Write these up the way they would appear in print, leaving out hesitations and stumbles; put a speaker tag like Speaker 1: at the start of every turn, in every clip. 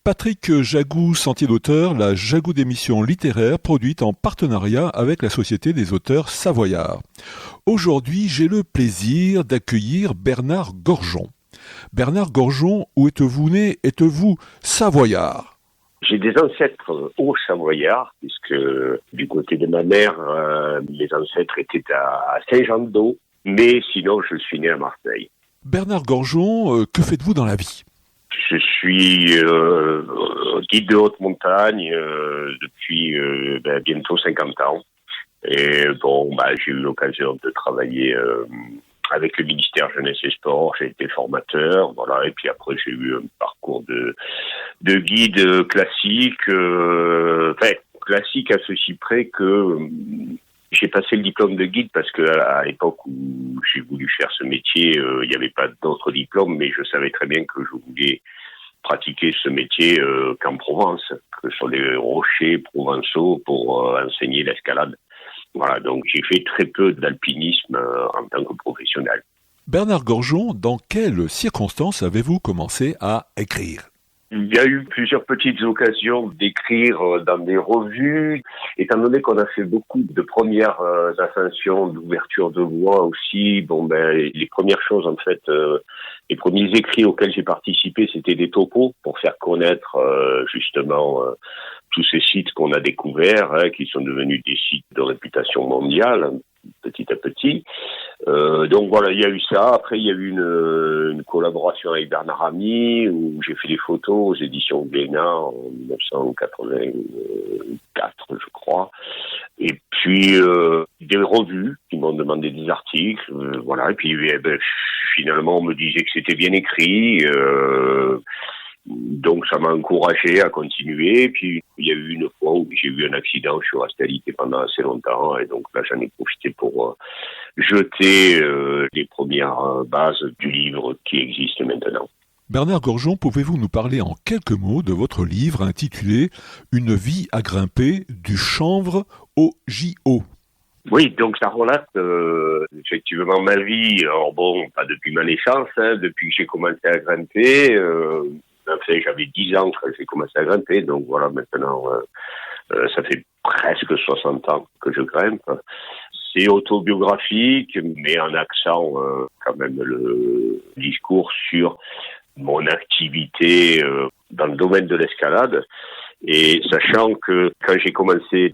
Speaker 1: Patrick Jagou, Sentier d'auteur, la Jagou d'émission littéraire produite en partenariat avec la Société des auteurs savoyards. Aujourd'hui, j'ai le plaisir d'accueillir Bernard Gorgeon. Bernard Gorgeon, où êtes-vous né? Êtes-vous savoyard?
Speaker 2: J'ai des ancêtres hauts-savoyards, puisque du côté de ma mère, mes ancêtres étaient à Saint-Jean-d'Eau, mais sinon je suis né à Marseille.
Speaker 1: Bernard Gorgeon, que faites-vous dans la vie?
Speaker 2: Je suis guide de haute montagne depuis bientôt 50 ans. Et j'ai eu l'occasion de travailler avec le ministère Jeunesse et Sport. J'ai été formateur, voilà. Et puis après, j'ai eu un parcours de guide classique. Classique à ceci près que j'ai passé le diplôme de guide parce que à l'époque où j'ai voulu faire ce métier, il n'y avait pas d'autres diplômes, mais je savais très bien que je voulais pratiquer ce métier qu'en Provence, que sur les rochers provençaux pour enseigner l'escalade. Voilà, donc j'ai fait très peu d'alpinisme en tant que professionnel.
Speaker 1: Bernard Gorgeon, dans quelles circonstances avez-vous commencé à écrire?
Speaker 2: Il y a eu plusieurs petites occasions d'écrire dans des revues. Étant donné qu'on a fait beaucoup de premières ascensions, d'ouverture de voie aussi, les premières choses en fait, les premiers écrits auxquels j'ai participé, c'était des topos pour faire connaître justement tous ces sites qu'on a découverts, qui sont devenus des sites de réputation mondiale, petit à petit. Donc voilà, il y a eu ça. Après, il y a eu une collaboration avec Bernard Ami, où j'ai fait des photos aux éditions Glénat en 1984, je crois. Et puis, des revues qui m'ont demandé des articles, voilà. Et puis, finalement, on me disait que c'était bien écrit. Donc ça m'a encouragé à continuer. Puis il y a eu une fois où j'ai eu un accident, je suis resté alité pendant assez longtemps et donc là j'en ai profité pour jeter les premières bases du livre qui existe maintenant.
Speaker 1: Bernard Gorgeon, pouvez-vous nous parler en quelques mots de votre livre intitulé « Une vie à grimper du chanvre au JO ».
Speaker 2: Oui, donc ça relate effectivement ma vie. Alors pas depuis ma naissance, depuis que j'ai commencé à grimper. J'avais 10 ans quand j'ai commencé à grimper, donc voilà, maintenant, ça fait presque 60 ans que je grimpe. C'est autobiographique, mais en accent quand même le discours sur mon activité dans le domaine de l'escalade. Et sachant que quand j'ai commencé,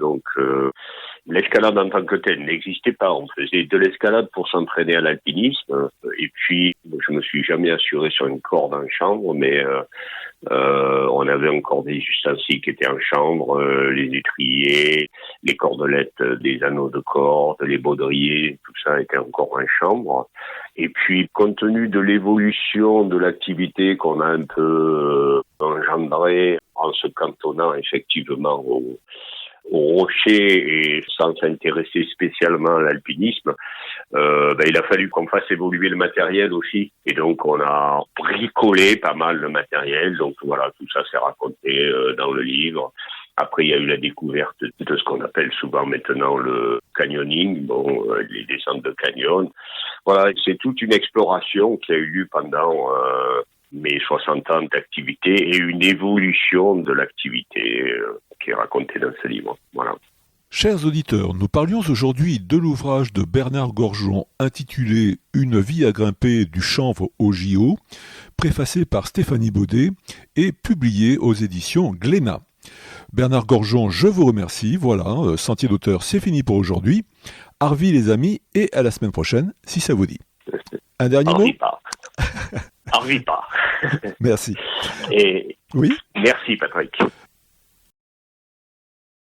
Speaker 2: l'escalade en tant que telle n'existait pas. On faisait de l'escalade pour s'entraîner à l'alpinisme. Et puis, je me suis jamais assuré sur une corde en chambre, mais on avait encore des ustensiles qui étaient en chambre, les étriers, les cordelettes des anneaux de corde, les baudriers, tout ça était encore en chambre. Et puis, compte tenu de l'évolution de l'activité qu'on a un peu engendrée en se cantonnant effectivement au rocher et sans s'intéresser spécialement à l'alpinisme, il a fallu qu'on fasse évoluer le matériel aussi. Et donc, on a bricolé pas mal de matériel. Donc, voilà, tout ça s'est raconté dans le livre. Après, il y a eu la découverte de ce qu'on appelle souvent maintenant le canyoning, les descentes de canyon. Voilà, c'est toute une exploration qui a eu lieu pendant mes 60 ans d'activité et une évolution de l'activité qui est racontée dans ce livre. Voilà.
Speaker 1: Chers auditeurs, nous parlions aujourd'hui de l'ouvrage de Bernard Gorgeon intitulé « Une vie à grimper du chanvre au JO », préfacé par Stéphanie Baudet et publié aux éditions Glénat. Bernard Gorgeon, je vous remercie. Voilà, Sentier d'auteur, c'est fini pour aujourd'hui. Arvi les amis, et à la semaine prochaine, si ça vous dit. Un dernier mot ?
Speaker 2: Arvi pas.
Speaker 1: Merci.
Speaker 2: Et
Speaker 1: oui.
Speaker 2: Merci Patrick.